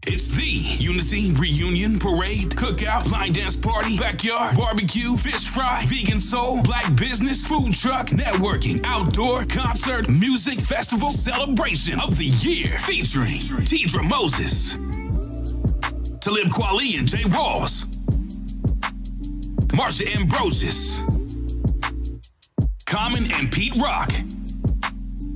It's the Unity Reunion Parade, Cookout, Line Dance Party, Backyard, Barbecue, Fish Fry, Vegan Soul, Black Business, Food Truck, Networking, Outdoor, Concert, Music Festival, Celebration of the Year, featuring Tidra Moses, Talib Kweli and Jay Walls, Marsha Ambrosius, Common and Pete Rock.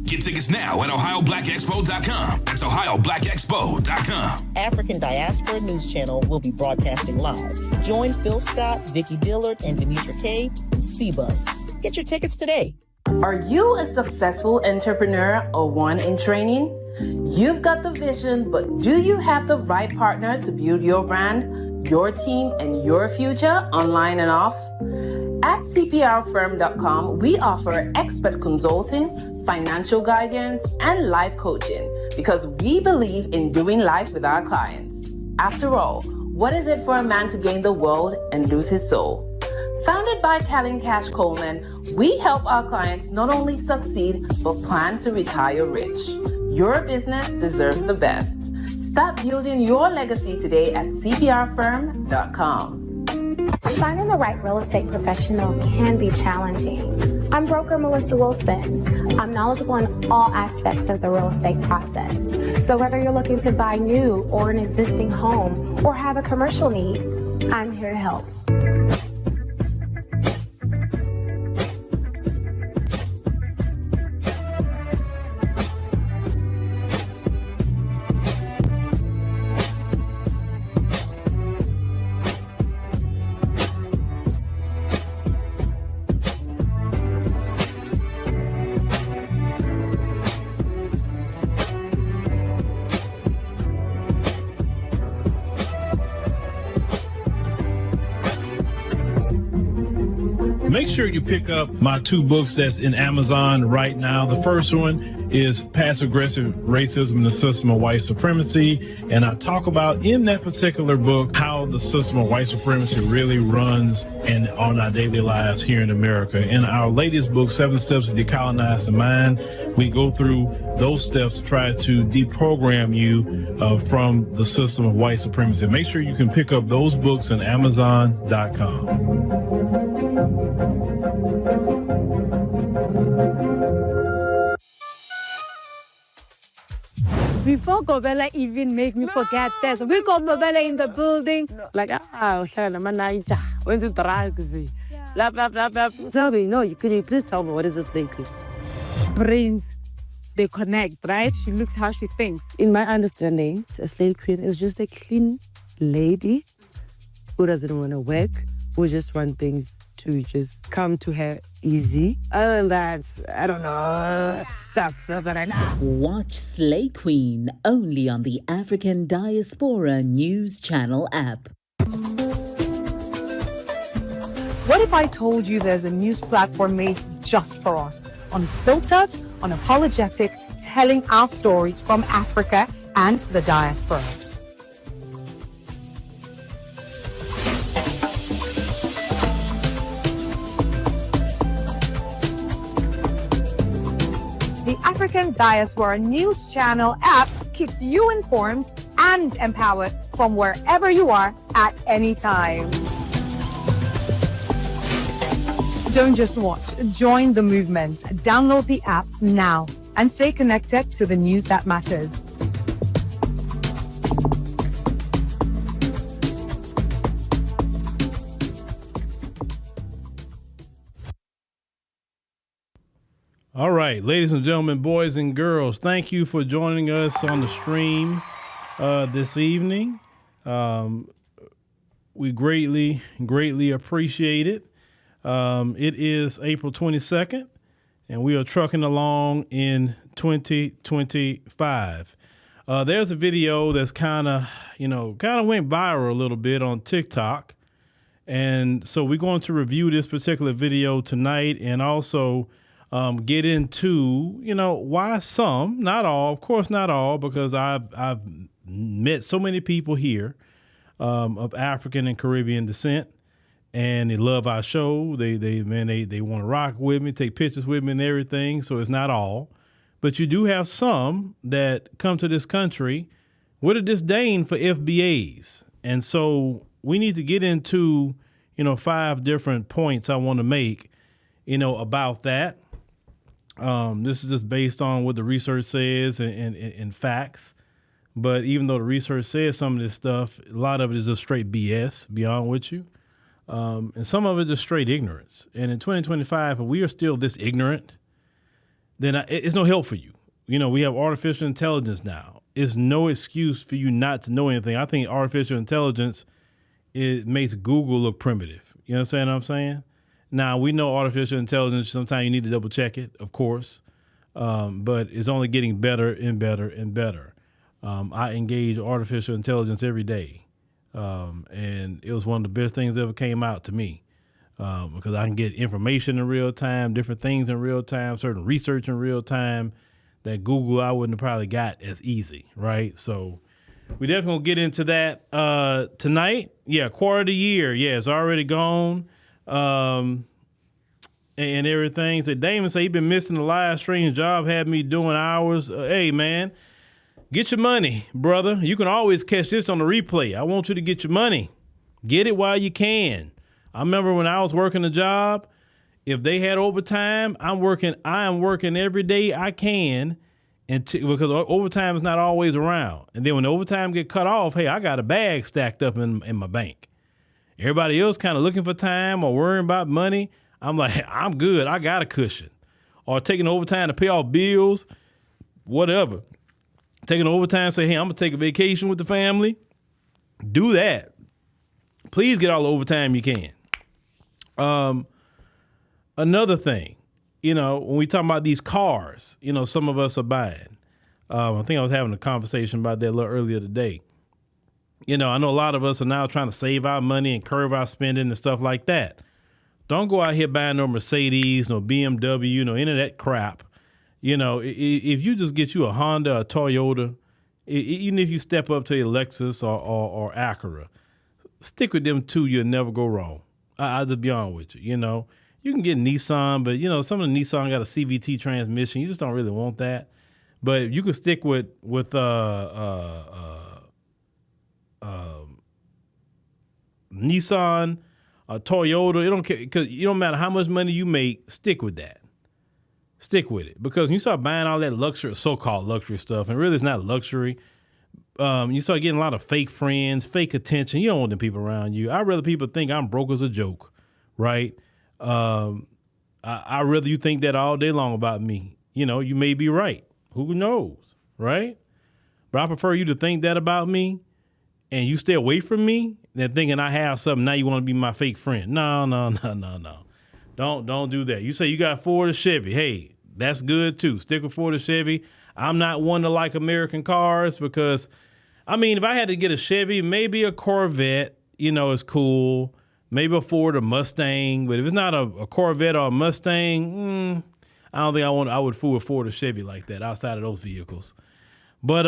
Get tickets now at OhioBlackExpo.com. That's OhioBlackExpo.com. African Diaspora News Channel will be broadcasting live. Join Phil Scott, Vicky Dillard, and Demetra Kay in C-Bus. Get your tickets today. Are you a successful entrepreneur or one in training? You've got the vision, but do you have the right partner to build your brand, your team, and your future online and off? At cprfirm.com, we offer expert consulting, financial guidance, and life coaching because we believe in doing life with our clients. After all, what is it for a man to gain the world and lose his soul? Founded by Callan Cash Coleman, we help our clients not only succeed, but plan to retire rich. Your business deserves the best. Start building your legacy today at cprfirm.com. Finding the right real estate professional can be challenging. I'm broker Melissa Wilson. I'm knowledgeable in all aspects of the real estate process. So whether you're looking to buy new or an existing home or have a commercial need, I'm here to help. Make sure you pick up my two books that's in Amazon right now. The first one is Passive-Aggressive Racism and the System of White Supremacy. And I talk about in that particular book how the system of white supremacy really runs and on our daily lives here in America. In our latest book, 7 Steps to Decolonize the Mind, we go through those steps to try to deprogram you from the system of white supremacy. Make sure you can pick up those books on Amazon.com. Before Gobella even make me forget this, we got Gobella in the building. Like, when's it drugs? Blah, blah, blah, blah. Tell me, no, could you please tell me what is this thing? Brains, they connect, right? She looks how she thinks. In my understanding, a slave queen is just a clean lady who doesn't want to work, who just want things to just come to her easy. Other than that, I don't know. That's what I know. Watch Slay Queen only on the African Diaspora News Channel app. What if I told you there's a news platform made just for us? Unfiltered, unapologetic, telling our stories from Africa and the diaspora. The African Diaspora News Channel app keeps you informed and empowered from wherever you are at any time. Don't just watch, join the movement. Download the app now and stay connected to the news that matters. All right, ladies and gentlemen, boys and girls, thank you for joining us on the stream this evening. We greatly appreciate it. It is April 22nd, and we are trucking along in 2025. There's a video that's kind of went viral a little bit on TikTok. And so we're going to review this particular video tonight and also get into, why some, not all, of course not all, because I've met so many people here of African and Caribbean descent, and they love our show. They want to rock with me, take pictures with me and everything. So it's not all, but you do have some that come to this country with a disdain for FBAs. And so we need to get into, 5 different points I want to make, about that. This is just based on what the research says and facts. But even though the research says some of this stuff, a lot of it is just straight BS, beyond with you. And some of it is straight ignorance. And in 2025, if we are still this ignorant, then it's no help for you. We have artificial intelligence now. It's no excuse for you not to know anything. I think artificial intelligence, it makes Google look primitive. You understand what I'm saying? Now, we know artificial intelligence, sometimes you need to double check it, of course, but it's only getting better and better and better. I engage artificial intelligence every day, and it was one of the best things that ever came out to me, because I can get information in real time, different things in real time, certain research in real time that Google I wouldn't have probably got as easy, right? So we definitely gonna get into that tonight. Yeah, quarter of the year. Yeah, it's already gone. And everything. So Damon said he been missing the live stream. Job had me doing hours. Hey, man, get your money, brother. You can always catch this on the replay. I want you to get your money. Get it while you can. I remember when I was working a job, if they had overtime, I am working every day I can, because overtime is not always around. And then when the overtime get cut off, hey, I got a bag stacked up in my bank. Everybody else kind of looking for time or worrying about money. I'm like, I'm good. I got a cushion. Or taking overtime to pay off bills, whatever. Taking overtime, say, hey, I'm going to take a vacation with the family. Do that. Please get all the overtime you can. Another thing, when we talk about these cars, some of us are buying. I think I was having a conversation about that a little earlier today. I know a lot of us are now trying to save our money and curb our spending and stuff like that. Don't go out here buying no Mercedes, no BMW, no any of that crap. If you just get you a Honda, a Toyota, even if you step up to a Lexus or Acura, stick with them two. You'll never go wrong. I'll just be honest with you. You can get Nissan, but some of the Nissan got a CVT transmission. You just don't really want that. But you can stick with Nissan, Toyota. It don't care, because it don't matter how much money you make. Stick with that. Stick with it, because when you start buying all that luxury, so-called luxury stuff, and really it's not luxury. You start getting a lot of fake friends, fake attention. You don't want them people around you. I'd rather people think I'm broke as a joke, right? I'd rather you think that all day long about me. You may be right. Who knows, right? But I prefer you to think that about me and you stay away from me than thinking I have something. Now you want to be my fake friend. No. Don't do that. You say you got Ford or Chevy. Hey, that's good too. Stick with Ford or Chevy. I'm not one to like American cars because, if I had to get a Chevy, maybe a Corvette, is cool. Maybe a Ford or Mustang. But if it's not a Corvette or a Mustang, I don't think I would fool a Ford or Chevy like that outside of those vehicles. But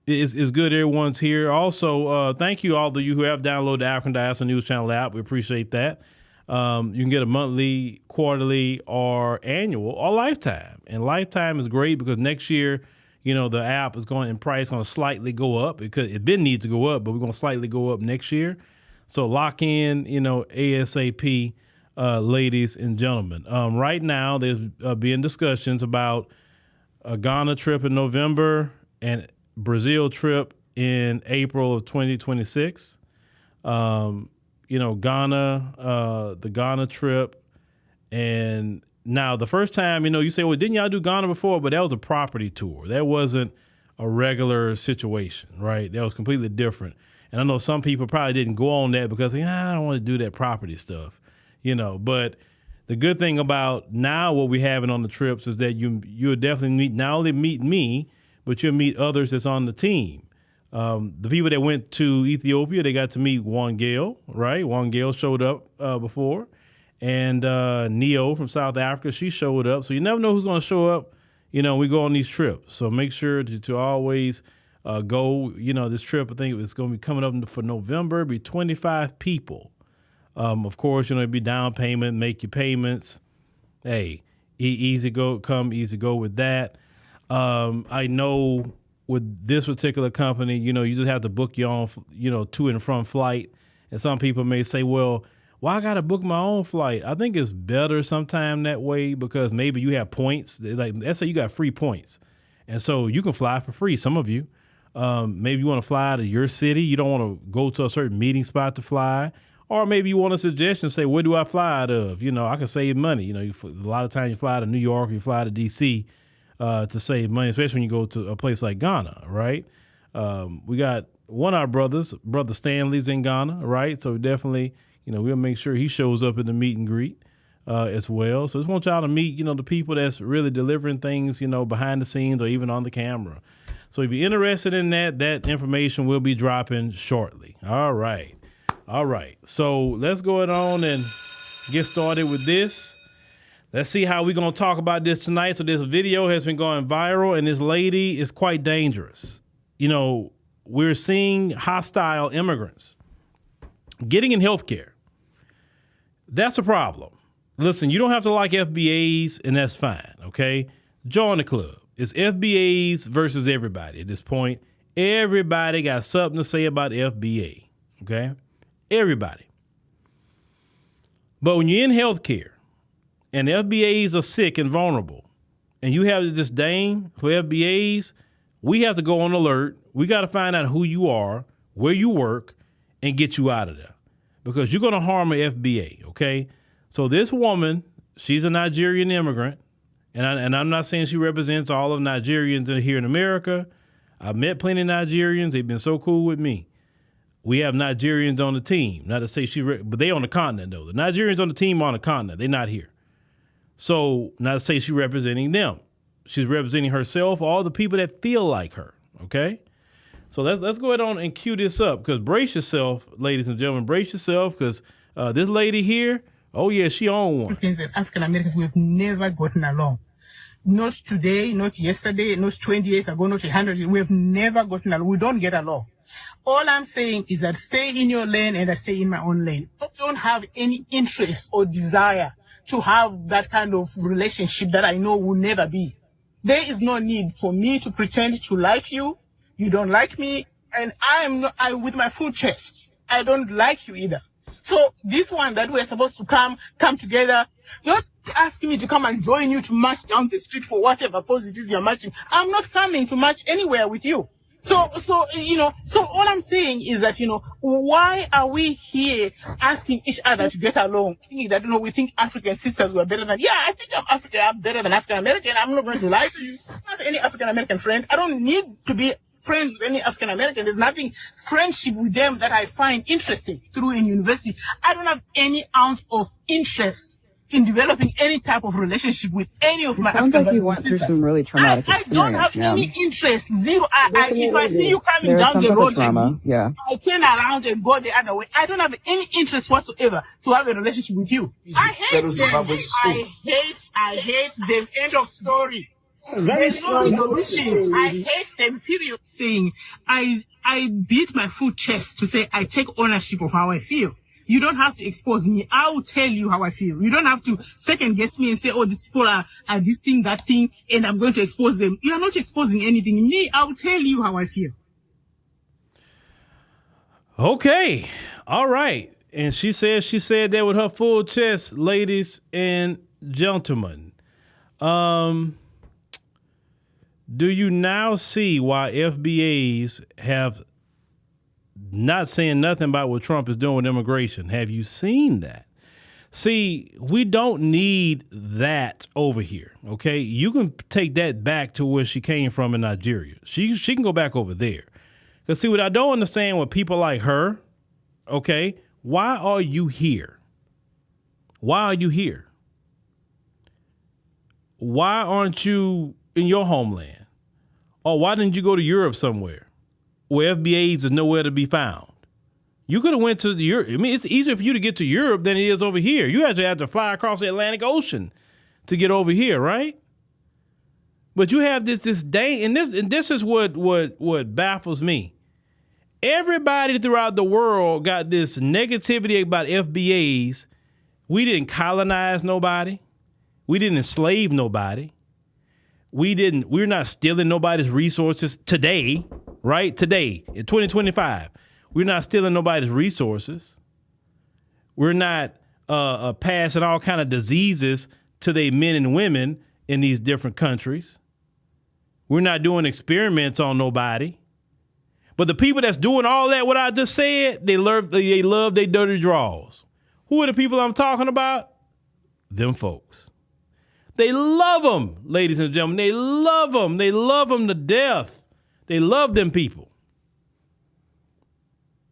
it's good everyone's here. Also, thank you all of you who have downloaded the African Diaspora News Channel app. We appreciate that. You can get a monthly, quarterly, or annual, or lifetime. And lifetime is great because next year, the app is going in price, going to slightly go up because it been needs to go up, but we're going to slightly go up next year. So lock in, ASAP, ladies and gentlemen. Right now, there's being discussions about a Ghana trip in November and Brazil trip in April of 2026. Ghana, the Ghana trip. And now the first time, you say, well, didn't y'all do Ghana before? But that was a property tour. That wasn't a regular situation, right? That was completely different. And I know some people probably didn't go on that because I don't want to do that property stuff, But the good thing about now what we're having on the trips is that you'll definitely not only meet me, but you'll meet others that's on the team. The people that went to Ethiopia, they got to meet Wangel, right? Wangel showed up before. And Neo from South Africa, she showed up. So you never know who's going to show up, we go on these trips. So make sure to always go. This trip, I think it's going to be coming up for November, be 25 people. Of course, it'd be down payment, make your payments. Hey, easy go with that. I know with this particular company, you just have to book your own, to and from flight. And some people may say, well, why I got to book my own flight? I think it's better sometime that way because maybe you have points. Like, let's say you got free points. And so you can fly for free, some of you. Maybe you want to fly to your city. You don't want to go to a certain meeting spot to fly. Or maybe you want a suggestion, say, where do I fly out of? I can save money. A lot of times you fly to New York, you fly to D.C. To save money, especially when you go to a place like Ghana, right? We got one of our brothers, Brother Stanley's in Ghana, right? So definitely, we'll make sure he shows up at the meet and greet as well. So just want y'all to meet, the people that's really delivering things, behind the scenes or even on the camera. So if you're interested in that information will be dropping shortly. All right. So let's go on and get started with this. Let's see how we're going to talk about this tonight. So this video has been going viral, and this lady is quite dangerous. We're seeing hostile immigrants getting in healthcare. That's a problem. Listen, you don't have to like FBAs, and that's fine, okay? Join the club. It's FBAs versus everybody at this point. Everybody got something to say about FBA, okay? Everybody. But when you're in healthcare and FBAs are sick and vulnerable and you have the disdain for FBAs, we have to go on alert. We got to find out who you are, where you work, and get you out of there because you're going to harm an FBA, okay? So this woman, she's a Nigerian immigrant, and I'm not saying she represents all of Nigerians here in America. I've met plenty of Nigerians. They've been so cool with me. We have Nigerians on the team. Not to say but they on the continent, though. The Nigerians on the team are on the continent. They're not here. So not to say she's representing them. She's representing herself, all the people that feel like her, okay? So let's go ahead on and cue this up, because brace yourself, ladies and gentlemen. Brace yourself, because this lady here, oh, yeah, she on one. Africans and African Americans, we've never gotten along. Not today, not yesterday, not 20 years ago, not 100 years. We've never gotten along. We don't get along. All I'm saying is that stay in your lane and I stay in my own lane. I don't have any interest or desire to have that kind of relationship that I know will never be. There is no need for me to pretend to like you. You don't like me. And I with my full chest, I don't like you either. So this one that we're supposed to come together, don't ask me to come and join you to march down the street for whatever cause it is you're marching. I'm not coming to march anywhere with you. So all I'm saying is that, why are we here asking each other to get along? Thinking that, we think African sisters were better than, I think I'm better than African American. I'm not going to lie to you. I don't have any African American friend. I don't need to be friends with any African American. There's nothing friendship with them that I find interesting through in university. I don't have any ounce of interest in developing any type of relationship with any of my African American sisters. Sounds like you went through some really traumatic experience. I don't have any interest. Zero. If I see you coming down the road like this, I turn around and go the other way. I don't have any interest whatsoever to have a relationship with you. I hate them. I hate them. End of story. There's no resolution. I hate them, period. Saying, I beat my full chest to say I take ownership of how I feel. You don't have to expose me. I will tell you how I feel. You don't have to second guess me and say, oh, these people are this thing, that thing, and I'm going to expose them. You are not exposing anything. Me, I will tell you how I feel. Okay. All right. And she said that with her full chest, ladies and gentlemen. Do you now see why FBAs have not saying nothing about what Trump is doing with immigration? Have you seen that? See, we don't need that over here, okay? You can take that back to where she came from in Nigeria. She can go back over there. Because see, what I don't understand with people like her, okay, why are you here? Why are you here? Why aren't you in your homeland? Or why didn't you go to Europe somewhere where FBAs is nowhere to be found? You could have went to Europe. I mean, it's easier for you to get to Europe than it is over here. You actually have to fly across the Atlantic Ocean to get over here, right? But you have this disdain, and this is what baffles me. Everybody throughout the world got this negativity about FBAs. We didn't colonize nobody. We didn't enslave nobody. we're not stealing nobody's resources today, right? Today, in 2025, we're not stealing nobody's resources. We're not passing all kind of diseases to their men and women in these different countries. We're not doing experiments on nobody. But the people that's doing all that, what I just said, they love their dirty draws. Who are the people I'm talking about? Them folks. They love them, ladies and gentlemen. They love them. They love them to death. They love them people.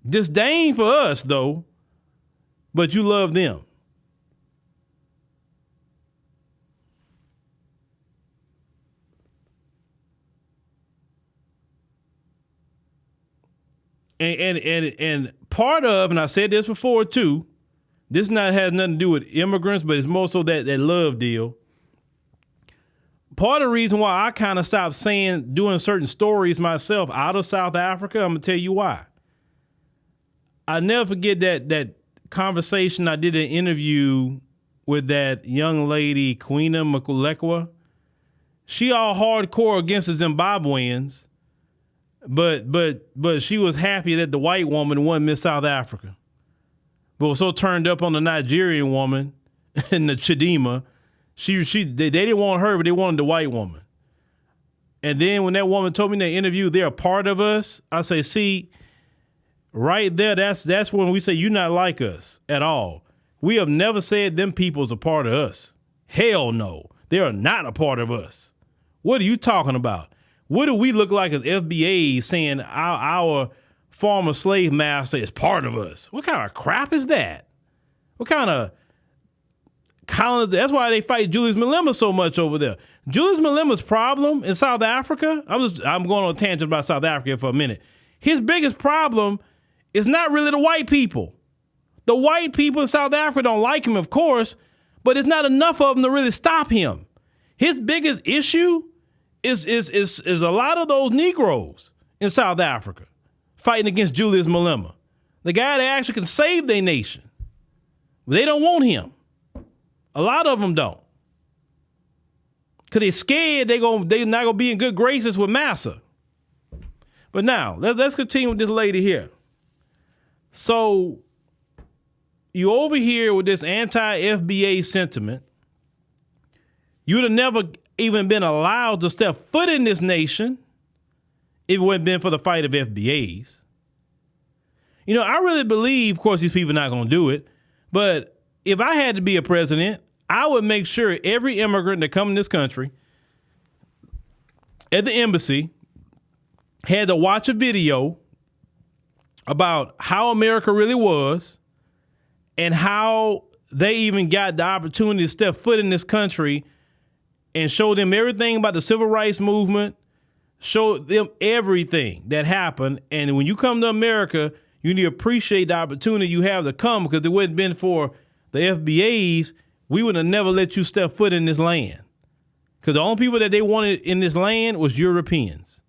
Disdain for us, though, but you love them. And part of, and I said this before too, this has nothing to do with immigrants, but it's more so that love deal. Part of the reason why I kind of stopped doing certain stories myself out of South Africa, I'm gonna tell you why. I never forget that conversation I did, an interview with that young lady, Kwina Makulekwa. She all hardcore against the Zimbabweans. But she was happy that the white woman won Miss South Africa. But was so turned up on the Nigerian woman and the Chidima. They didn't want her, but they wanted the white woman. And then when that woman told me in the interview they're a part of us, I say, see, right there, that's when we say you're not like us at all. We have never said them people's a part of us. Hell no. They are not a part of us. What are you talking about? What do we look like as FBAs saying our former slave master is part of us? What kind of crap is that? What kind of colonies? That's why they fight Julius Malema so much over there. Julius Malema's problem in South Africa, I'm going on a tangent about South Africa for a minute. His biggest problem is not really the white people. The white people in South Africa don't like him, of course, but it's not enough of them to really stop him. His biggest issue is a lot of those Negroes in South Africa fighting against Julius Malema, the guy that actually can save their nation. But they don't want him. A lot of them don't, because they're scared they're not gonna be in good graces with Massa. But now let's continue with this lady here. So you over here with this anti-FBA sentiment. You'd have never even been allowed to step foot in this nation if it wouldn't been for the fight of FBAs. You know, I really believe, of course, these people are not going to do it, but if I had to be a president, I would make sure every immigrant that come in this country at the embassy had to watch a video about how America really was and how they even got the opportunity to step foot in this country and show them everything about the civil rights movement, show them everything that happened. And when you come to America, you need to appreciate the opportunity you have to come, because if it wouldn't been for the FBAs, we would have never let you step foot in this land. Because the only people that they wanted in this land was Europeans.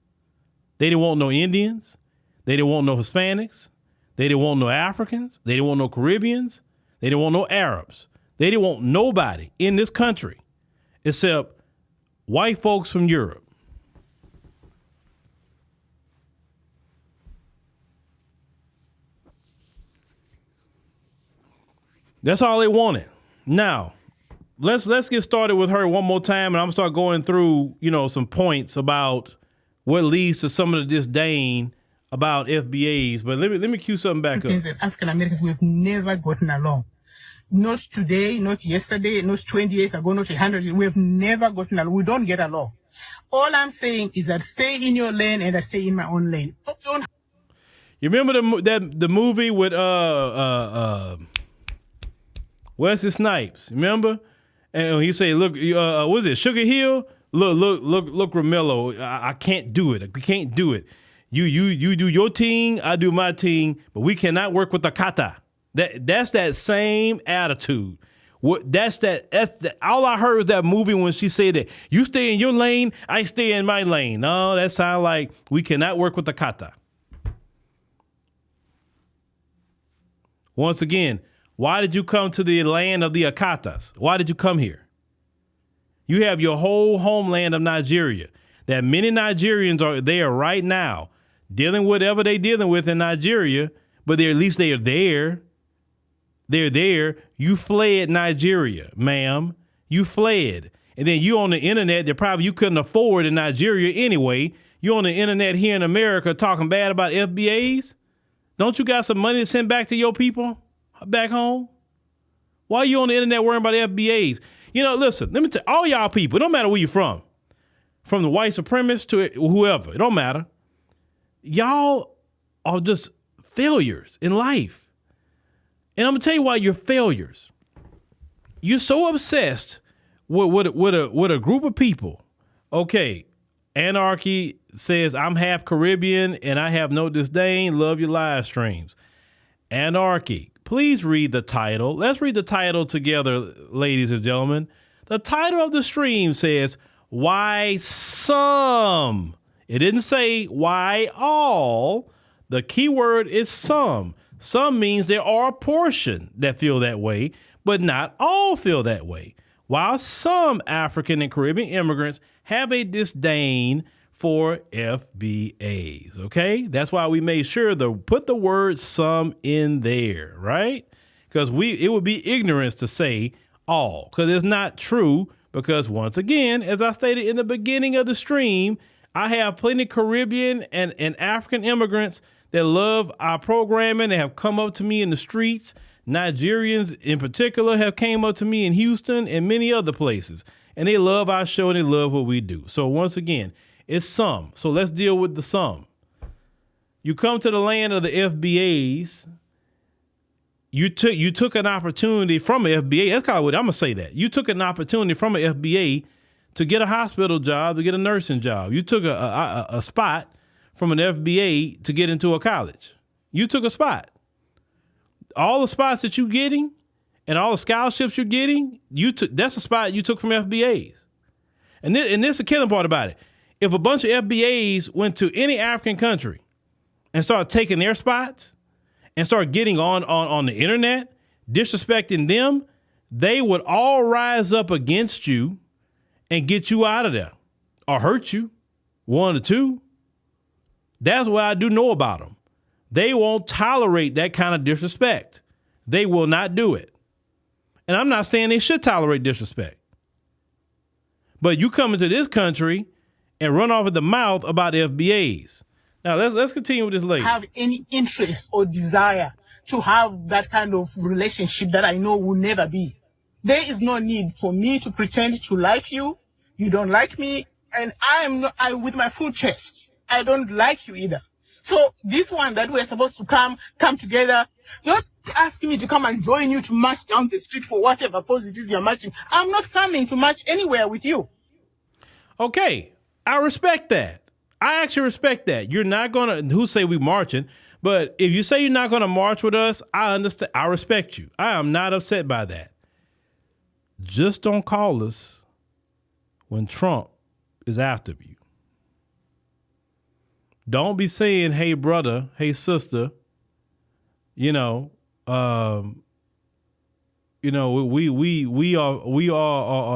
They didn't want no Indians. They didn't want no Hispanics. They didn't want no Africans. They didn't want no Caribbeans. They didn't want no Arabs. They didn't want nobody in this country except white folks from Europe. That's all they wanted. Now, let's get started with her one more time, and I'm gonna start going through, some points about what leads to some of the disdain about FBAs. But let me cue something back up. African Americans, we've never gotten along. Not today, not yesterday, not 20 years ago, not 100. We've never gotten along. We don't get along. All I'm saying is that stay in your lane and I stay in my own lane. You remember the movie with Wesley Snipes? Remember? And he said, "Look, what is it? Sugar Hill? Look, Romello. I can't do it. We can't do it. You do your thing, I do my thing, but we cannot work with the kata." That's that same attitude. That's all I heard was that movie when she said that you stay in your lane, I stay in my lane. No, that sounds like we cannot work with the kata. Once again, why did you come to the land of the Akatas? Why did you come here? You have your whole homeland of Nigeria. That many Nigerians are there right now dealing with whatever they're dealing with in Nigeria, but at least they are there. They're there. You fled Nigeria, ma'am. You fled. And then you on the internet that probably you couldn't afford in Nigeria anyway. You on the internet here in America talking bad about FBAs? Don't you got some money to send back to your people back home? Why are you on the internet worrying about FBAs? You know, listen, let me tell all y'all people, it don't matter where you're from the white supremacists to whoever, it don't matter. Y'all are just failures in life. And I'm going to tell you why you're failures. You're so obsessed with a group of people. Okay, Anarchy says, I'm half Caribbean and I have no disdain. Love your live streams. Anarchy, please read the title. Let's read the title together, ladies and gentlemen. The title of the stream says, Why Some. It didn't say why all. The key word is some. Some means there are a portion that feel that way, but not all feel that way. While some African and Caribbean immigrants have a disdain for FBAs, okay? That's why we made sure to put the word some in there, right? Because it would be ignorance to say all, because it's not true, because once again, as I stated in the beginning of the stream, I have plenty of Caribbean and African immigrants that love our programming. They have come up to me in the streets. Nigerians in particular have came up to me in Houston and many other places, and they love our show and they love what we do. So once again, it's some. So let's deal with the some. You come to the land of the FBAs. You took an opportunity from an FBA. That's kind of what I'm gonna say that. You took an opportunity from an FBA to get a hospital job, to get a nursing job. You took a spot from an FBA to get into a college. You took a spot. All the spots that you're getting and all the scholarships you're getting, that's a spot you took from FBAs. And this is the killing part about it. If a bunch of FBAs went to any African country and started taking their spots and started getting on the internet, disrespecting them, they would all rise up against you and get you out of there or hurt you, one or two. That's what I do know about them. They won't tolerate that kind of disrespect. They will not do it. And I'm not saying they should tolerate disrespect. But you come into this country and run off at the mouth about FBAs. Now, let's continue with this lady. Have any interest or desire to have that kind of relationship that I know will never be. There is no need for me to pretend to like you. You don't like me. And I with my full chest, I don't like you either. So this one that we're supposed to come together, don't ask me to come and join you to march down the street for whatever cause it is you're marching. I'm not coming to march anywhere with you. Okay, I respect that. I actually respect that. You're not going to, who say we marching, but if you say you're not going to march with us, I understand. I respect you. I am not upset by that. Just don't call us when Trump is after you. Don't be saying, hey, brother, hey, sister, we are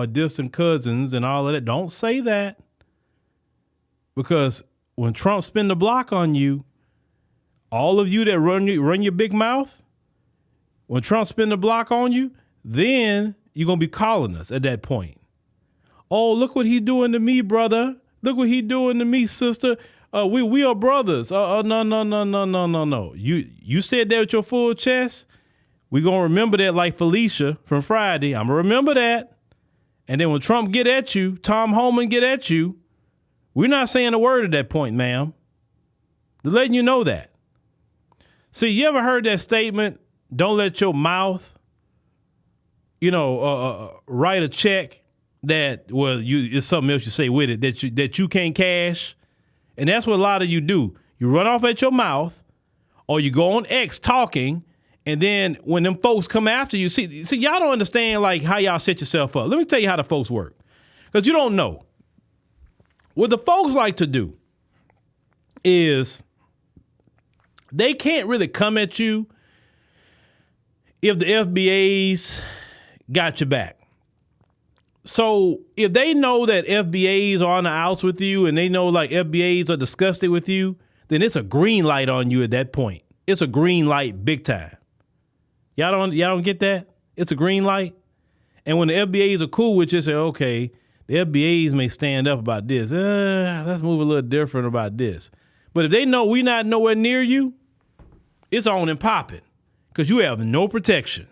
distant cousins and all of that. Don't say that, because when Trump spin the block on you, all of you that run your big mouth, when Trump spin the block on you, then you're going to be calling us at that point. Oh, look what he's doing to me, brother. Look what he's doing to me, sister. We are brothers. No. You said that with your full chest. We're going to remember that like Felicia from Friday. I'm going to remember that. And then when Trump get at you, Tom Homan get at you, we're not saying a word at that point, ma'am. They're letting you know that. See, you ever heard that statement, don't let your mouth, write a check that, it's something else you say with it, that you can't cash? And that's what a lot of you do. You run off at your mouth, or you go on X talking, and then when them folks come after you, see, y'all don't understand like how y'all set yourself up. Let me tell you how the folks work, because you don't know. What the folks like to do is they can't really come at you if the FBAs got your back. So if they know that FBAs are on the outs with you and they know like FBAs are disgusted with you, then it's a green light on you at that point. It's a green light big time. Y'all don't get that? It's a green light. And when the FBAs are cool with you, say, okay, the FBAs may stand up about this. Let's move a little different about this. But if they know we not nowhere near you, it's on and popping because you have no protection.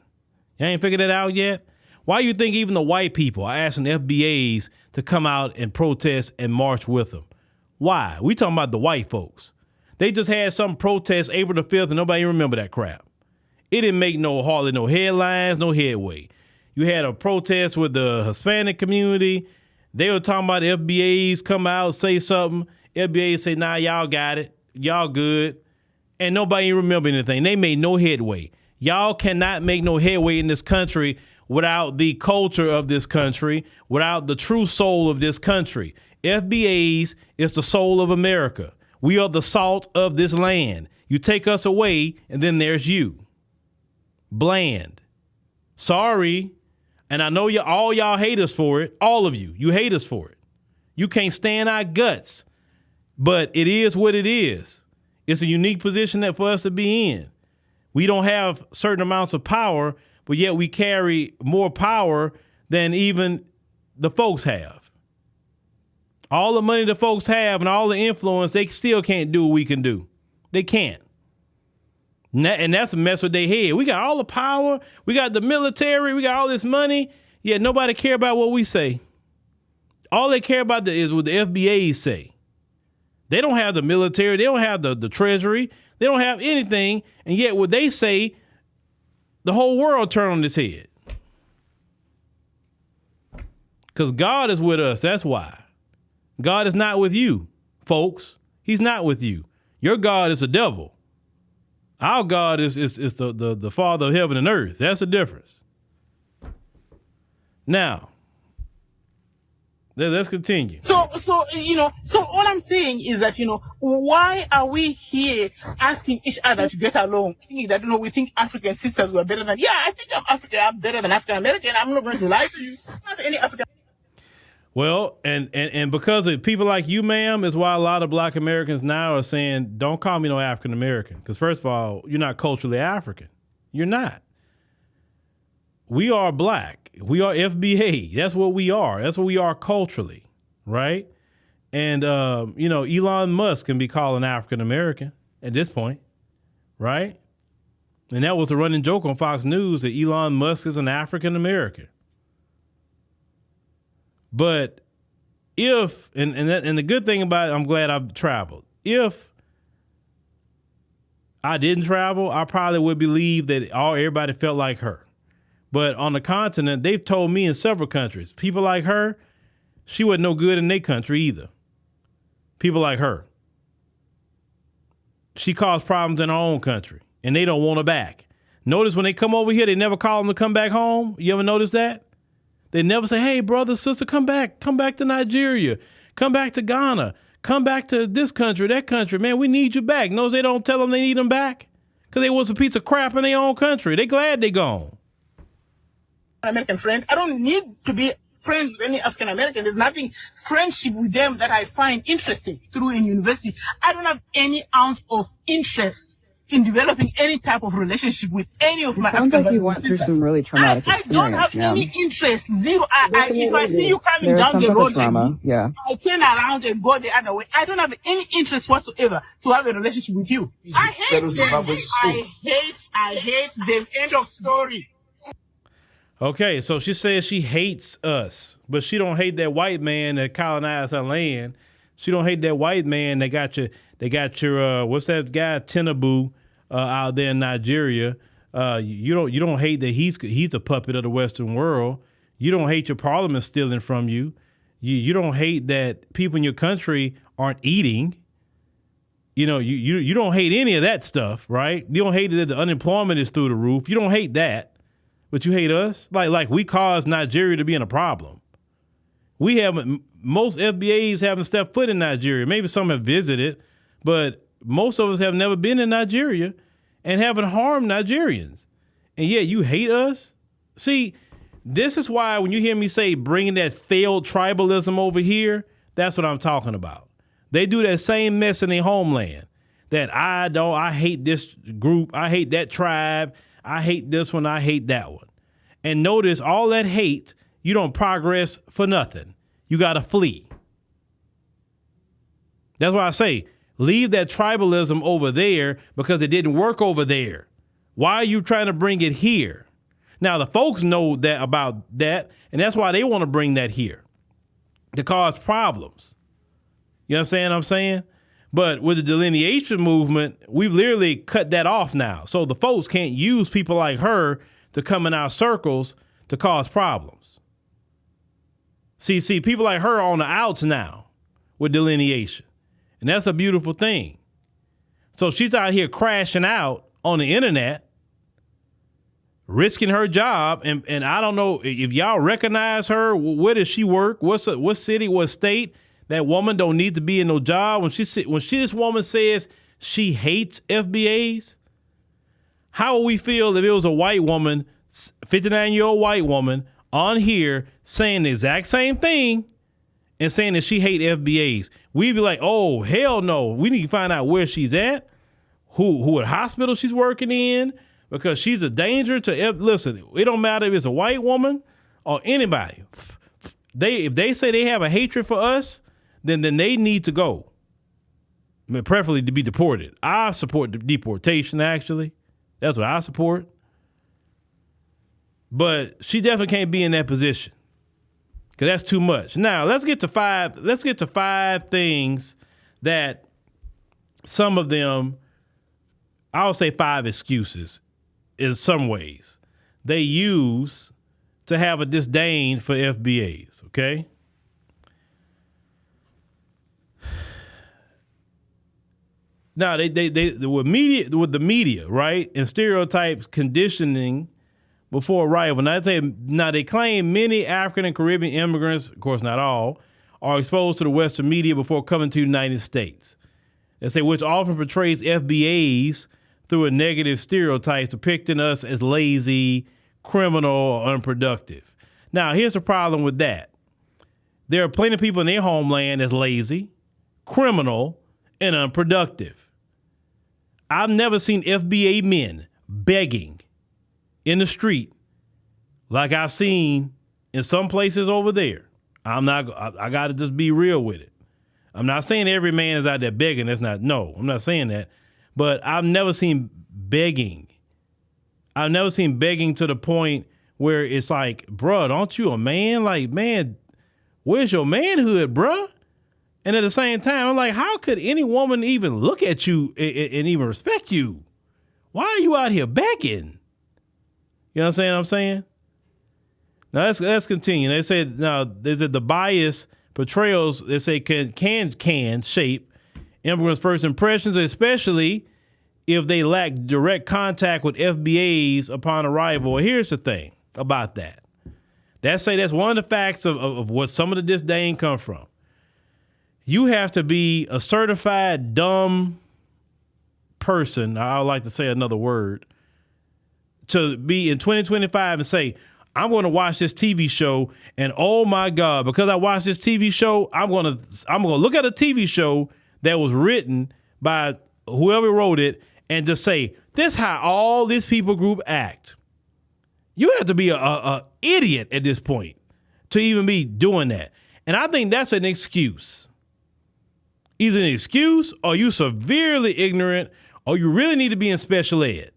You ain't figured that out yet? Why you think even the white people are asking FBAs to come out and protest and march with them? Why? We talking about the white folks. They just had some protest April the 5th and nobody remember that crap. It didn't make hardly no headlines, no headway. You had a protest with the Hispanic community. They were talking about FBAs come out, say something. FBAs say, nah, y'all got it. Y'all good. And nobody remember anything. They made no headway. Y'all cannot make no headway in this country without the culture of this country, without the true soul of this country. FBAs is the soul of America. We are the salt of this land. You take us away, and then there's you. Bland. Sorry. And I know all y'all hate us for it. All of you. You hate us for it. You can't stand our guts. But it is what it is. It's a unique position for us to be in. We don't have certain amounts of power, but yet we carry more power than even the folks have. All the money the folks have and all the influence, they still can't do what we can do. They can't. And that's a mess with their head. We got all the power. We got the military. We got all this money. Yet nobody care about what we say. All they care about is what the FBAs say. They don't have the military. They don't have the treasury. They don't have anything. And yet what they say, the whole world turn on its head. Because God is with us. That's why. God is not with you, folks. He's not with you. Your God is the devil. Our God is the Father of heaven and earth. That's the difference. Now, let's continue. So all I'm saying is that, why are we here asking each other to get along? Thinking that, we think African sisters were better than, I think I'm better than African American. I'm not going to lie to you. Not any African. Well, and because of people like you, ma'am, is why a lot of black Americans now are saying, don't call me no African American. Because first of all, you're not culturally African. You're not. We are black. We are FBA. That's what we are. That's what we are culturally, right? And, Elon Musk can be called an African American at this point, right? And that was a running joke on Fox News that Elon Musk is an African American. But if, and the good thing about it, I'm glad I've traveled. If I didn't travel, I probably would believe that everybody felt like her. But on the continent, they've told me in several countries, people like her, she wasn't no good in their country either. People like her. She caused problems in her own country, and they don't want her back. Notice when they come over here, they never call them to come back home. You ever notice that? They never say, hey, brother, sister, come back to Nigeria, come back to Ghana, come back to this country, that country. Man, we need you back. Notice they don't tell them they need them back because they was a piece of crap in their own country. They glad they gone. American friend. I don't need to be friends with any African American. There's nothing friendship with them that I find interesting through in university. I don't have any ounce of interest in developing any type of relationship with any of my African American sisters. Sounds like you went through some really traumatic experience. I don't have any interest. Zero. If I see you coming down the road like this, I turn around and go the other way. I don't have any interest whatsoever to have a relationship with you. I hate them. I hate them. End of story. Okay, so she says she hates us, but she don't hate that white man that colonized her land. She don't hate that white man that got your what's that guy Tinubu out there in Nigeria. You don't hate that he's a puppet of the Western world. You don't hate your parliament stealing from you. You don't hate that people in your country aren't eating. You don't hate any of that stuff, right? You don't hate that the unemployment is through the roof. You don't hate that. But you hate us? Like we caused Nigeria to be in a problem. Most FBAs haven't stepped foot in Nigeria. Maybe some have visited, but most of us have never been in Nigeria and haven't harmed Nigerians. And yet you hate us? See, This is why when you hear me say bringing that failed tribalism over here, that's what I'm talking about. They do that same mess in their homeland. That I hate this group, I hate that tribe, I hate this one, I hate that one. And notice all that hate, you don't progress for nothing. You got to flee. That's why I say, leave that tribalism over there because it didn't work over there. Why are you trying to bring it here? Now, the folks know that about that, and that's why they want to bring that here to cause problems. You understand what I'm saying? But with the delineation movement, we've literally cut that off now. So the folks can't use people like her to come in our circles to cause problems. See, people like her are on the outs now with delineation. And that's a beautiful thing. So she's out here crashing out on the internet, risking her job. And I don't know if y'all recognize her. Where does she work? What city, what state? That woman don't need to be in no job. When this woman says she hates FBAs, how would we feel if it was a white woman, 59-year-old white woman on here saying the exact same thing and saying that she hates FBAs? We'd be like, oh, hell no. We need to find out where she's at, what hospital she's working in, because she's a danger to, listen, it don't matter if it's a white woman or anybody. If they say they have a hatred for us, then they need to go. I mean, preferably to be deported. I support the deportation, actually. That's what I support. But she definitely can't be in that position because that's too much. Now, let's get to five things that some of them, I'll say 5 excuses in some ways, they use to have a disdain for FBAs, okay? Now, they with the media, right, and stereotypes conditioning before arrival. Now they claim many African and Caribbean immigrants, of course not all, are exposed to the Western media before coming to the United States. They say which often portrays FBAs through a negative stereotype, depicting us as lazy, criminal, or unproductive. Now, here's the problem with that. There are plenty of people in their homeland that's lazy, criminal, and unproductive. I've never seen FBA men begging in the street like I've seen in some places over there. I got to just be real with it. I'm not saying every man is out there begging. I'm not saying that. But I've never seen begging. I've never seen begging to the point where it's like, bruh, aren't you a man? Like, man, where's your manhood, bruh? And at the same time, I'm like, how could any woman even look at you and even respect you? Why are you out here begging? You know what I'm saying? Now let's continue. They said the bias portrayals, they say can shape immigrants' first impressions, especially if they lack direct contact with FBAs upon arrival. Here's the thing about that. That's one of the facts of what some of the disdain come from. You have to be a certified dumb person, I would like to say another word, to be in 2025 and say, I'm going to watch this TV show, and oh my God, because I watched this TV show, I'm going to look at a TV show that was written by whoever wrote it and just say, this is how all these people group act. You have to be a idiot at this point to even be doing that. And I think that's an excuse. Either an excuse or you severely ignorant or you really need to be in special ed.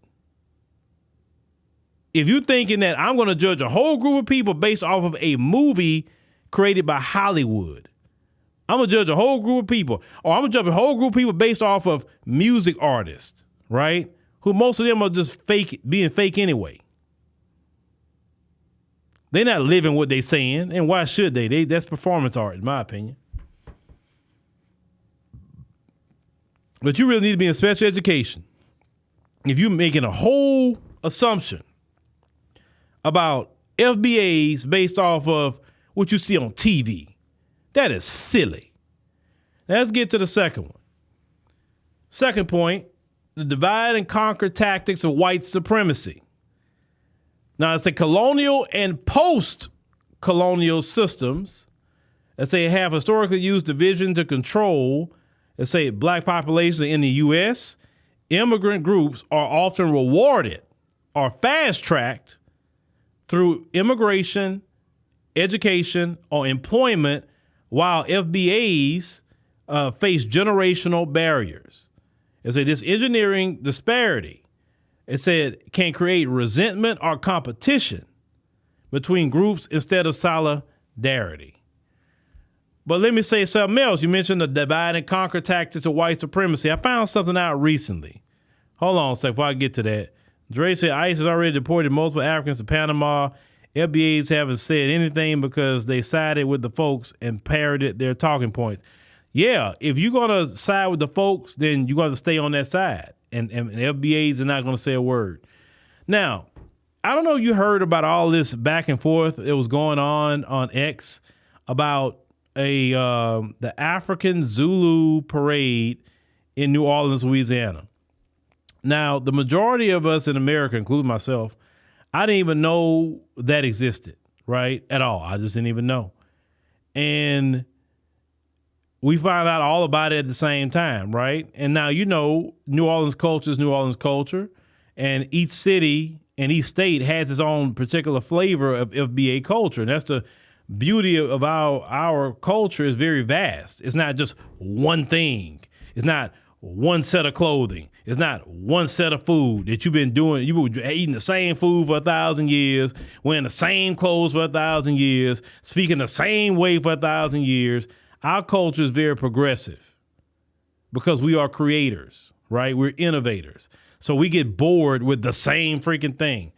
If you're thinking that I'm going to judge a whole group of people based off of a movie created by Hollywood, I'm going to judge a whole group of people, or I'm going to judge a whole group of people based off of music artists, right? Who most of them are just being fake anyway. They're not living what they're saying, and why should they? That's performance art, in my opinion. But you really need to be in special education if you're making a whole assumption about FBAs based off of what you see on TV. That is silly. Now let's get to the second one. Second point, the divide and conquer tactics of white supremacy. Now, it's a colonial and post-colonial systems that say have historically used division to control, let's say, black population in the U.S. Immigrant groups are often rewarded or fast-tracked through immigration, education, or employment, while FBAs face generational barriers. It said this engineering disparity, it said, can create resentment or competition between groups instead of solidarity. But let me say something else. You mentioned the divide and conquer tactics of white supremacy. I found something out recently. Hold on a second before I get to that. Dre said ICE has already deported multiple Africans to Panama. FBAs haven't said anything because they sided with the folks and parroted their talking points. Yeah, if you're going to side with the folks, then you're going to stay on that side. And FBAs are not going to say a word. Now, I don't know if you heard about all this back and forth that was going on X about the African Zulu parade in New Orleans, Louisiana. Now, the majority of us in America, including myself, I didn't even know that existed, right? At all. I just didn't even know. And we found out all about it at the same time, right? And now, you know, New Orleans culture is New Orleans culture. And each city and each state has its own particular flavor of FBA culture. And that's the beauty of our culture is very vast. It's not just one thing. It's not one set of clothing. It's not one set of food that you've been doing. You were eating the same food for 1,000 years, wearing the same clothes for 1,000 years, speaking the same way for 1,000 years. Our culture is very progressive because we are creators, right? We're innovators. So we get bored with the same freaking thing.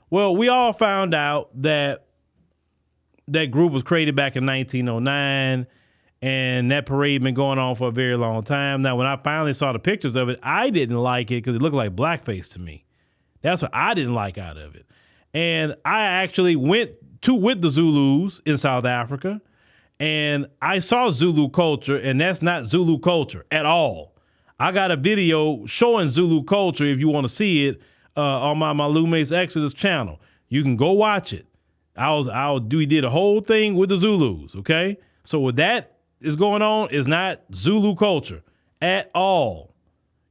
Well, we all found out that that group was created back in 1909. And that parade been going on for a very long time. Now, when I finally saw the pictures of it, I didn't like it because it looked like blackface to me. That's what I didn't like out of it. And I actually went with the Zulus in South Africa, and I saw Zulu culture, and that's not Zulu culture at all. I got a video showing Zulu culture if you want to see it on my Lume's Exodus channel. You can go watch it. We did a whole thing with the Zulus, okay? So with that is going on is not Zulu culture at all.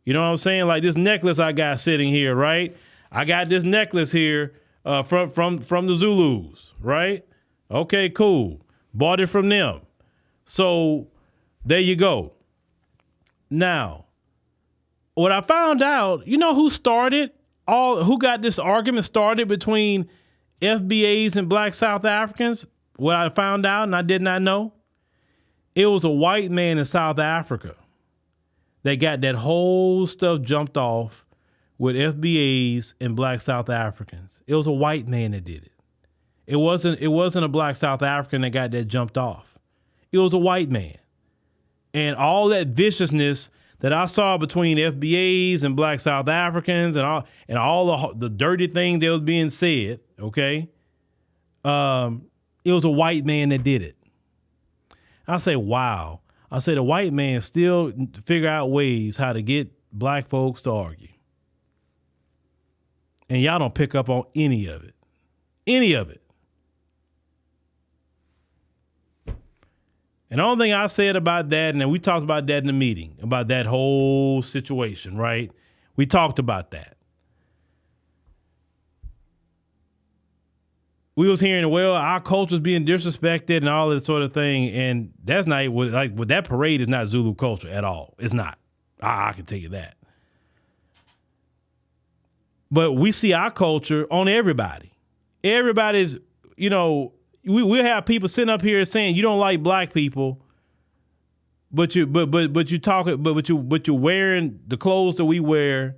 You know what I'm saying? Like this necklace I got sitting here, right? I got this necklace here from the Zulus, right? Okay, cool. Bought it from them. So there you go. Now, what I found out, you know who got this argument started between FBAs and black South Africans? What I found out and I did not know? It was a white man in South Africa that got that whole stuff jumped off with FBAs and black South Africans. It was a white man that did it. It wasn't a black South African that got that jumped off. It was a white man. And all that viciousness that I saw between FBAs and black South Africans and all the dirty things that was being said, okay? It was a white man that did it. I say, wow. I say the white man still figure out ways how to get black folks to argue. And y'all don't pick up on any of it. Any of it. And the only thing I said about that, and then we talked about that in the meeting, about that whole situation, right? We talked about that. We was hearing, well, our culture's being disrespected and all that sort of thing. And that's not with that parade is not Zulu culture at all. It's not. I can tell you that. But we see our culture on everybody. Everybody's, you know, we'll have people sitting up here saying you don't like black people, but you're wearing the clothes that we wear.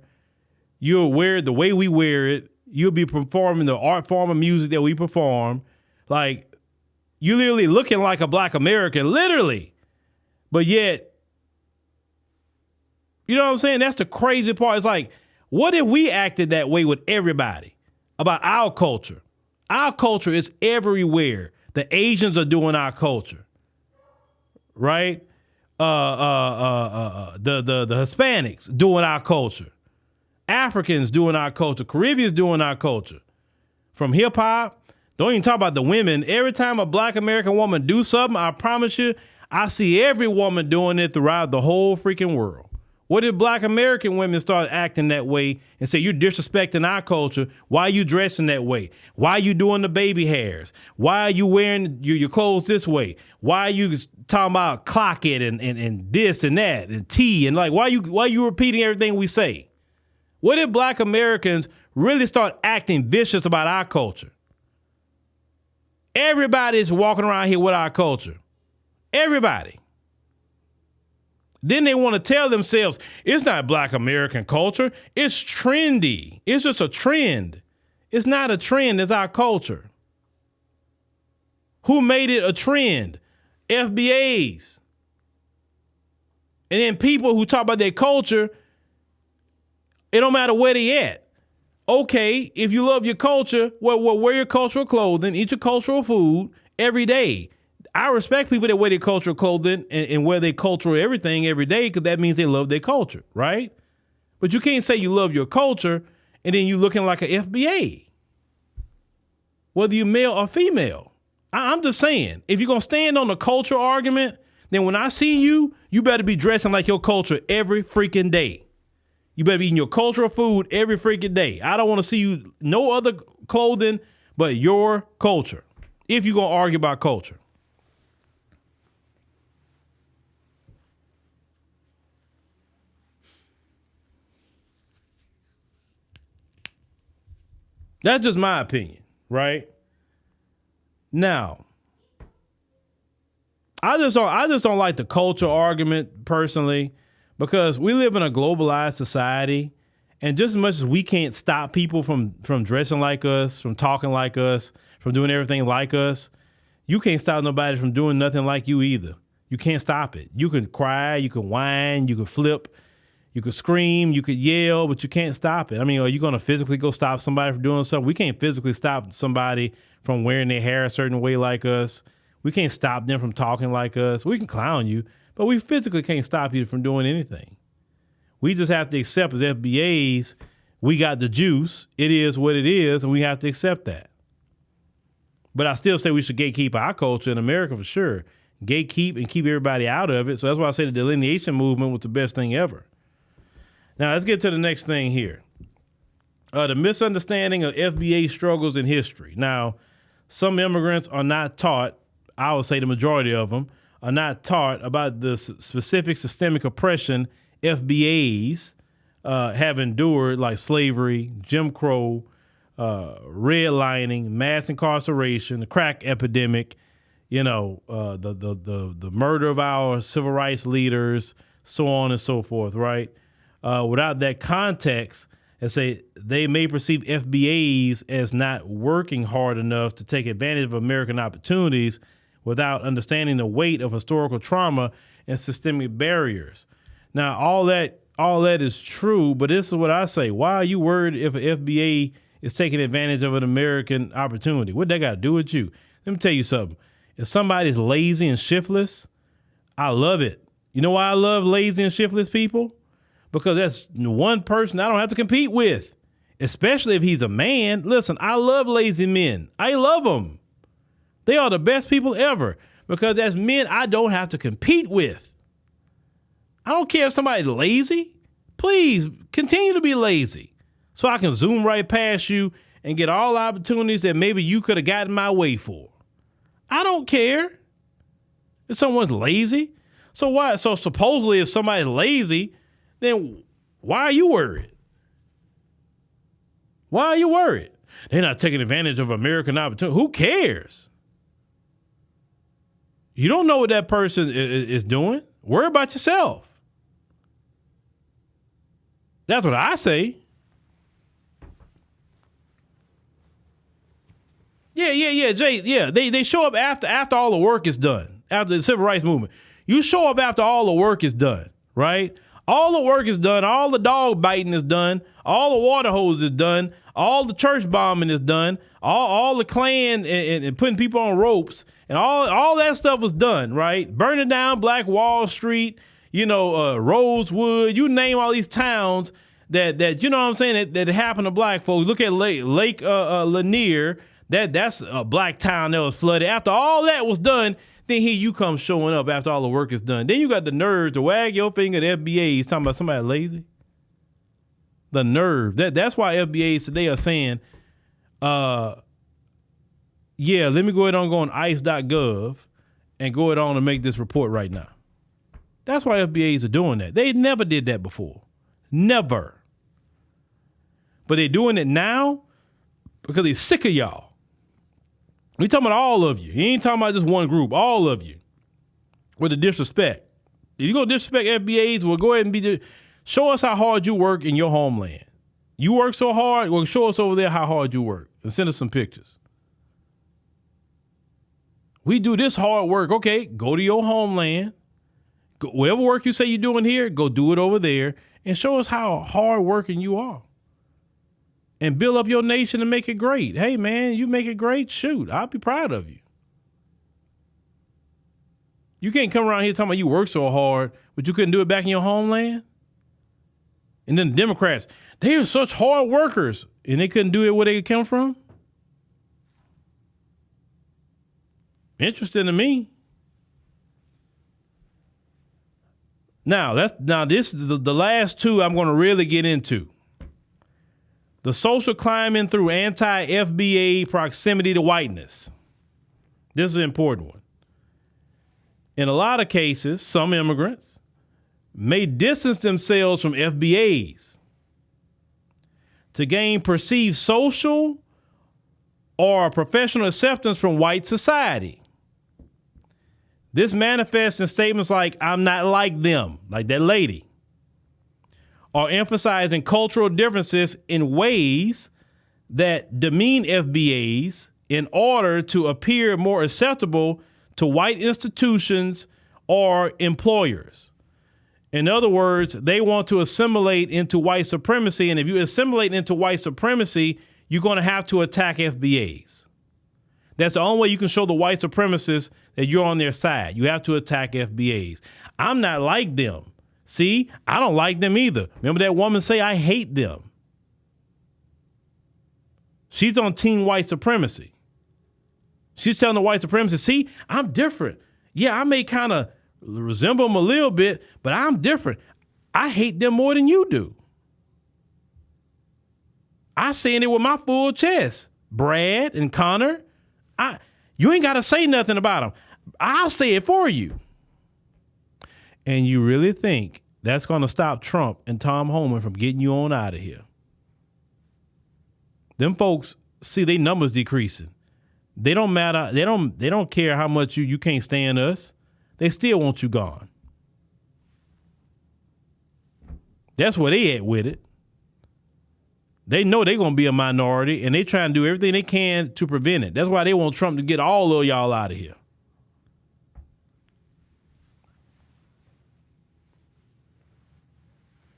You'll wear it the way we wear it. You'll be performing the art form of music that we perform. Like, you're literally looking like a black American, literally. But yet, you know what I'm saying? That's the crazy part. It's like, what if we acted that way with everybody about our culture? Our culture is everywhere. The Asians are doing our culture, right? The Hispanics doing our culture. Africans doing our culture. Caribbeans doing our culture. from hip hop. Don't even talk about the women. Every time a black American woman do something, I promise you, I see every woman doing it throughout the whole freaking world. What if black American women start acting that way and say, you're disrespecting our culture? Why are you dressing that way? Why are you doing the baby hairs? Why are you wearing your clothes this way? Why are you talking about clock it and this and that and tea? And like, why are you repeating everything we say? What if black Americans really start acting vicious about our culture? Everybody's walking around here with our culture. Everybody. Then they want to tell themselves, it's not black American culture. It's trendy. It's just a trend. It's not a trend. It's our culture. Who made it a trend? FBAs. And then people who talk about their culture, it don't matter where they at. Okay, if you love your culture, well, wear your cultural clothing, eat your cultural food every day. I respect people that wear their cultural clothing and wear their cultural everything every day because that means they love their culture, right? But you can't say you love your culture and then you looking like an FBA, whether you're male or female. I'm just saying, if you're going to stand on the culture argument, then when I see you, you better be dressing like your culture every freaking day. You better be eating your cultural food every freaking day. I don't want to see you no other clothing but your culture if you're going to argue about culture. That's just my opinion, right? Now, I just don't like the culture argument personally because we live in a globalized society, and just as much as we can't stop people from dressing like us, from talking like us, from doing everything like us, you can't stop nobody from doing nothing like you either. You can't stop it. You can cry, you can whine, you can flip, you could scream, you could yell, but you can't stop it. I mean, are you going to physically go stop somebody from doing something? We can't physically stop somebody from wearing their hair a certain way like us. We can't stop them from talking like us. We can clown you, but we physically can't stop you from doing anything. We just have to accept as FBAs, we got the juice. It is what it is, and we have to accept that. But I still say we should gatekeep our culture in America for sure. Gatekeep and keep everybody out of it. So that's why I say the delineation movement was the best thing ever. Now, let's get to the next thing here. The misunderstanding of FBA struggles in history. Now, some immigrants are not taught, I would say the majority of them, are not taught about the specific systemic oppression FBAs have endured, like slavery, Jim Crow, redlining, mass incarceration, the crack epidemic, the murder of our civil rights leaders, so on and so forth, right? Without that context, and say they may perceive FBAs as not working hard enough to take advantage of American opportunities without understanding the weight of historical trauma and systemic barriers. Now, all that is true, but this is what I say. Why are you worried if an FBA is taking advantage of an American opportunity? What they got to do with you? Let me tell you something. If somebody's lazy and shiftless, I love it. You know why I love lazy and shiftless people? Because that's one person I don't have to compete with, especially if he's a man. Listen, I love lazy men. I love them. They are the best people ever because that's men I don't have to compete with. I don't care if somebody's lazy. Please continue to be lazy so I can zoom right past you and get all the opportunities that maybe you could have gotten my way for. I don't care if someone's lazy. So why? So supposedly if somebody's lazy, then why are you worried? Why are you worried? They're not taking advantage of American opportunity. Who cares? You don't know what that person is doing. Worry about yourself. That's what I say. Yeah, Jay. Yeah, they show up after all the work is done. After the civil rights movement, you show up after all the work is done, right? All the work is done. All the dog biting is done. All the water hose is done. All the church bombing is done. All the Klan and putting people on ropes and all that stuff was done, right? Burning down Black Wall Street, Rosewood, you name all these towns that you know what I'm saying, that happened to black folks. Look at Lake Lanier. That's a black town that was flooded. After all that was done, then here you come showing up after all the work is done. Then you got the nerve to wag your finger at FBAs talking about somebody lazy. The nerve. That's why FBAs today are saying, let me go ahead and go on ice.gov and go ahead on and make this report right now. That's why FBAs are doing that. They never did that before. Never. But they're doing it now because they're sick of y'all. We talking about all of you. He ain't talking about just one group. All of you. With the disrespect. If you gonna disrespect FBAs, well, go ahead and show us how hard you work in your homeland. You work so hard, well, show us over there how hard you work and send us some pictures. We do this hard work. Okay, go to your homeland. Whatever work you say you're doing here, go do it over there and show us how hard working you are. And build up your nation and make it great. Hey, man, you make it great? Shoot, I'll be proud of you. You can't come around here talking about you work so hard, but you couldn't do it back in your homeland? And then the Democrats, they are such hard workers, and they couldn't do it where they come from? Interesting to me. Now, this is the last two I'm going to really get into. The social climbing through anti-FBA proximity to whiteness. This is an important one. In a lot of cases, some immigrants may distance themselves from FBAs to gain perceived social or professional acceptance from white society. This manifests in statements like, I'm not like them, like that lady, or emphasizing cultural differences in ways that demean FBAs in order to appear more acceptable to white institutions or employers. In other words, they want to assimilate into white supremacy, and if you assimilate into white supremacy, you're going to have to attack FBAs. That's the only way you can show the white supremacists that you're on their side. You have to attack FBAs. I'm not like them. See, I don't like them either. Remember that woman say, I hate them. She's on team white supremacy. She's telling the white supremacists, see, I'm different. Yeah, I may kind of resemble them a little bit, but I'm different. I hate them more than you do. I saying it with my full chest. Brad and Connor, you ain't got to say nothing about them. I'll say it for you. And you really think that's going to stop Trump and Tom Homan from getting you on out of here? Them folks see their numbers decreasing. They don't matter. They don't care how much you can't stand us. They still want you gone. That's where they at with it. They know they're going to be a minority, and they try and do everything they can to prevent it. That's why they want Trump to get all of y'all out of here.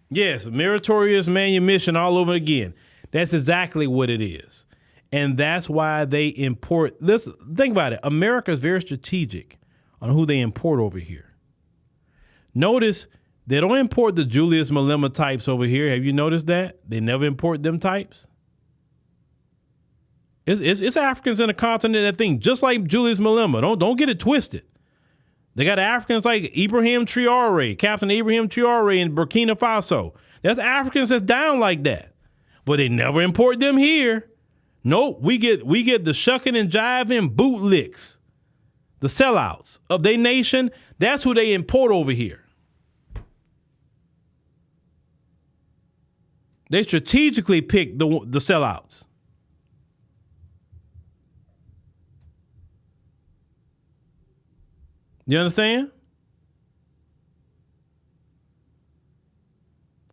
Yes, meritorious manumission all over again. That's exactly what it is. And that's why they import this. Think about it. America is very strategic on who they import over here. Notice they don't import the Julius Malema types over here. Have you noticed that? They never import them types. It's Africans in the continent that think just like Julius Malema. Don't get it twisted. They got Africans like Ibrahim Traore, Captain Ibrahim Traore in Burkina Faso. That's Africans that's down like that. But they never import them here. Nope, we get the shucking and jiving bootlicks, the sellouts of their nation. That's who they import over here. They strategically pick the sellouts. You understand?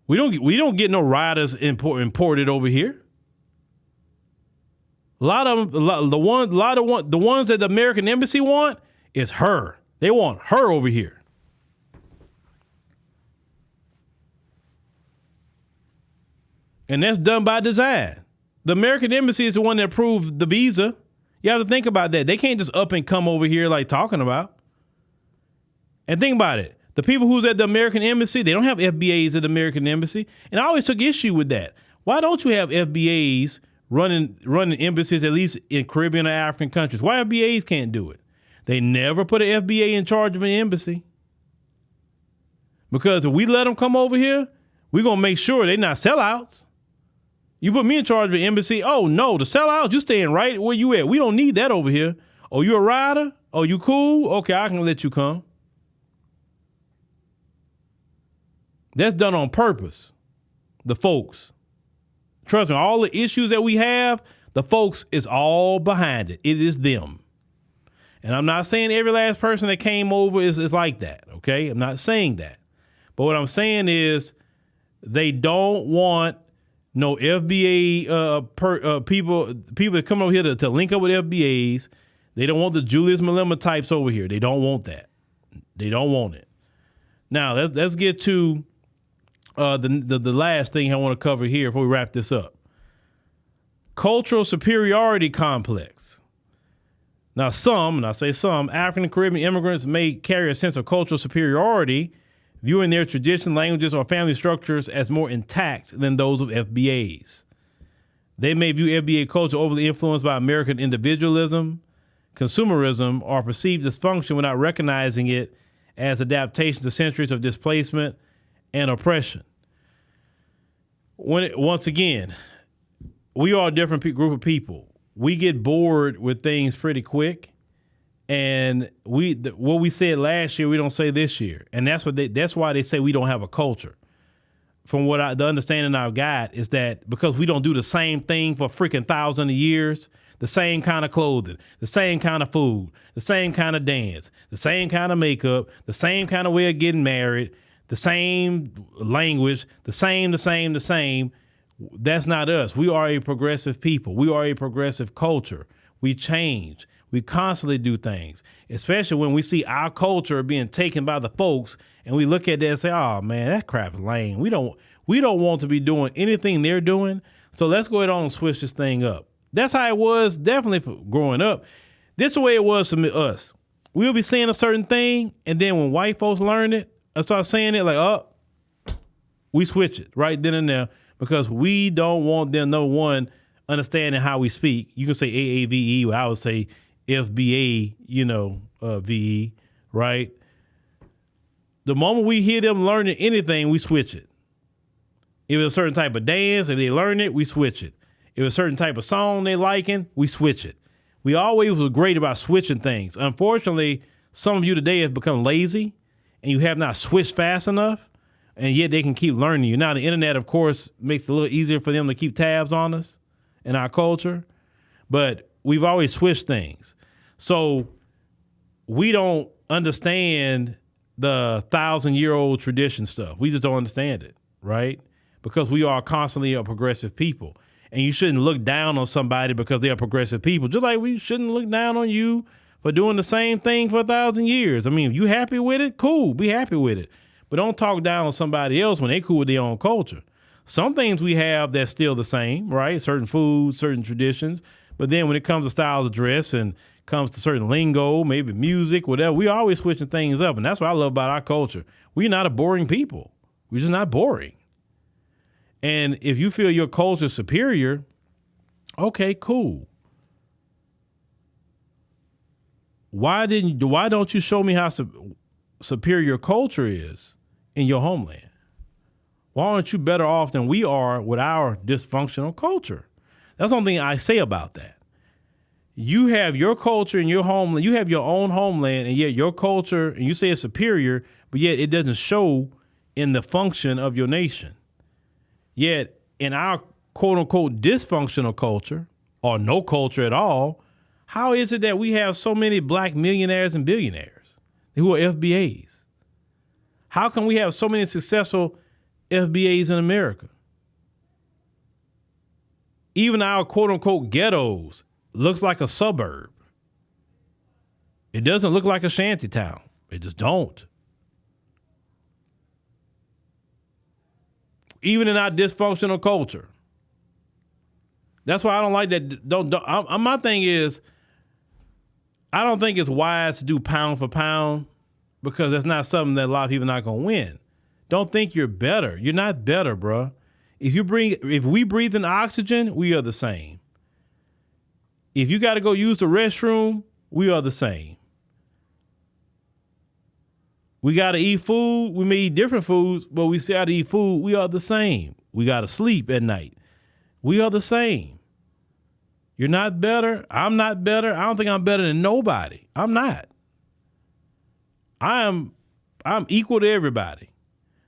We don't get no riders imported over here. A lot of them, the ones that the American embassy want is her. They want her over here. And that's done by design. The American embassy is the one that approved the visa. You have to think about that. They can't just up and come over here like talking about. And think about it. The people who's at the American Embassy, they don't have FBAs at the American Embassy. And I always took issue with that. Why don't you have FBAs running embassies, at least in Caribbean or African countries? Why FBAs can't do it? They never put an FBA in charge of an embassy. Because if we let them come over here, we're going to make sure they're not sellouts. You put me in charge of an embassy, oh no, the sellouts, you staying right where you at. We don't need that over here. Oh, you a rider? Oh, you cool? Okay, I can let you come. That's done on purpose. The folks. Trust me, all the issues that we have, the folks is all behind it. It is them. And I'm not saying every last person that came over is like that, okay? I'm not saying that. But what I'm saying is they don't want no FBA people that come over here to link up with FBAs. They don't want the Julius Malema types over here. They don't want that. They don't want it. Now, let's get to the last thing I want to cover here before we wrap this up. Cultural superiority complex. Now, and I say some, African and Caribbean immigrants may carry a sense of cultural superiority, viewing their tradition, languages, or family structures as more intact than those of FBAs. They may view FBA culture overly influenced by American individualism, consumerism, or perceived dysfunction without recognizing it as adaptation to centuries of displacement and oppression. Once again, we are a different group of people. We get bored with things pretty quick, and what we said last year, we don't say this year, and that's why they say we don't have a culture. From the understanding I've got is that because we don't do the same thing for freaking thousands of years, the same kind of clothing, the same kind of food, the same kind of dance, the same kind of makeup, the same kind of way of getting married, the same language, the same. That's not us. We are a progressive people. We are a progressive culture. We change. We constantly do things, especially when we see our culture being taken by the folks and we look at that and say, oh man, that crap is lame. We don't want to be doing anything they're doing. So let's go ahead on and switch this thing up. That's how it was definitely for growing up. This is the way it was for us. We'll be saying a certain thing, and then when white folks learn it and start saying it, like, oh, we switch it right then and there because we don't want them, number one, understanding how we speak. You can say AAVE, or I would say FBA, VE, right? The moment we hear them learning anything, we switch it. If it's a certain type of dance, if they learn it, we switch it. If it's a certain type of song they liking, we switch it. We always was great about switching things. Unfortunately, some of you today have become lazy and you have not switched fast enough, and yet they can keep learning you. Now, the internet, of course, makes it a little easier for them to keep tabs on us and our culture, but we've always switched things. So we don't understand the 1,000-year-old tradition stuff. We just don't understand it, right? Because we are constantly a progressive people. And you shouldn't look down on somebody because they are progressive people, just like we shouldn't look down on you for doing the same thing for 1,000 years. I mean, if you happy with it, cool, be happy with it. But don't talk down on somebody else when they cool with their own culture. Some things we have that's still the same, right? Certain foods, certain traditions. But then when it comes to styles of dress and comes to certain lingo, maybe music, whatever, we always switching things up. And that's what I love about our culture. We're not a boring people. We're just not boring. And if you feel your culture is superior, okay, cool. Why don't you show me how superior your culture is in your homeland? Why aren't you better off than we are with our dysfunctional culture? That's one thing I say about that. You have your culture in your homeland. You have your own homeland, and yet your culture, and you say it's superior, but yet it doesn't show in the function of your nation. Yet in our quote unquote dysfunctional culture, or no culture at all, how is it that we have so many black millionaires and billionaires who are FBAs? How can we have so many successful FBAs in America? Even our quote unquote ghettos looks like a suburb. It doesn't look like a shanty town. It just don't. Even in our dysfunctional culture. That's why I don't like that. My thing is, I don't think it's wise to do pound for pound because that's not something that a lot of people are not going to win. Don't think you're better. You're not better, bro. If we breathe in oxygen, we are the same. If you got to go use the restroom, we are the same. We got to eat food. We may eat different foods, but we still got to eat food. We are the same. We got to sleep at night. We are the same. You're not better. I'm not better. I don't think I'm better than nobody. I'm not. I'm equal to everybody.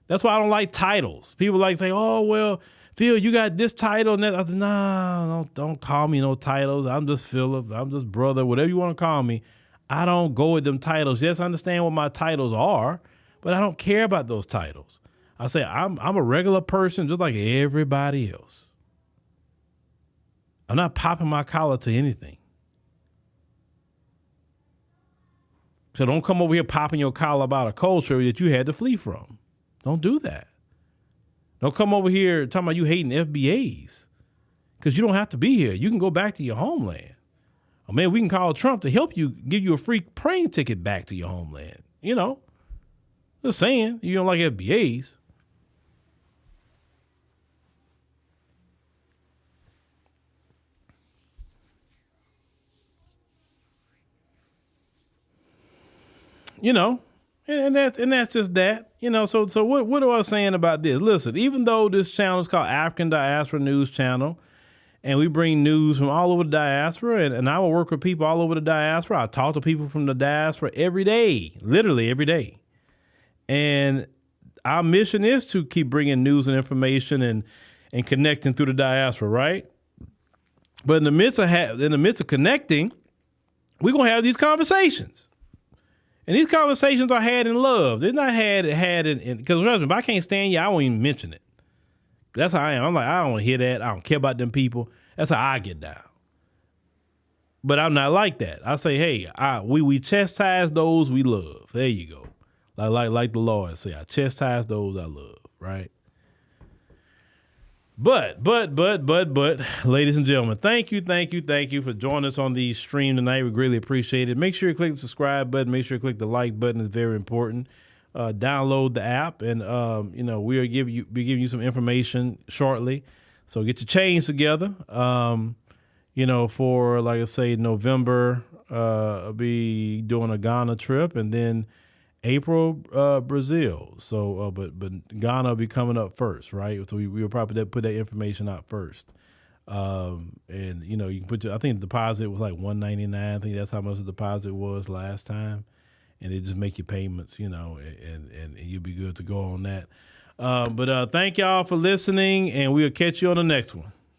That's why I don't like titles. People like to say, oh, well, Phil, you got this title and that. I said, nah, don't call me no titles. I'm just Phillip. I'm just brother, whatever you want to call me. I don't go with them titles. Yes, I understand what my titles are, but I don't care about those titles. I say I'm a regular person just like everybody else. I'm not popping my collar to anything. So don't come over here popping your collar about a culture that you had to flee from. Don't do that. Don't come over here talking about you hating FBAs, because you don't have to be here. You can go back to your homeland. Oh, man, we can call Trump to help you, give you a free plane ticket back to your homeland. You know, just saying, you don't like FBAs. You know, and that's just that. You know, so what am I saying about this? Listen, even though this channel is called African Diaspora News Channel, and we bring news from all over the diaspora, and I will work with people all over the diaspora. I talk to people from the diaspora every day, literally every day. And our mission is to keep bringing news and information and connecting through the diaspora, right? But in the midst of connecting, we're gonna have these conversations. And these conversations are had in love. They're not had in, because if I can't stand you, I won't even mention it. That's how I am. I'm like, I don't want to hear that. I don't care about them people. That's how I get down. But I'm not like that. I say, hey, we chastise those we love. There you go. Like the Lord say, I chastise those I love, right? But, ladies and gentlemen, thank you for joining us on the stream tonight. We greatly appreciate it. Make sure you click the subscribe button. Make sure you click the like button. It's very important. Download the app, and we'll be giving you some information shortly. So get your chains together. For, like I say, November, I'll be doing a Ghana trip, and then April, Brazil. So, but Ghana will be coming up first, right? So we'll probably put that information out first. And you can put I think the deposit was like $199. I think that's how much the deposit was last time. And they just make your payments, and you'll be good to go on that. But thank y'all for listening, and we'll catch you on the next one.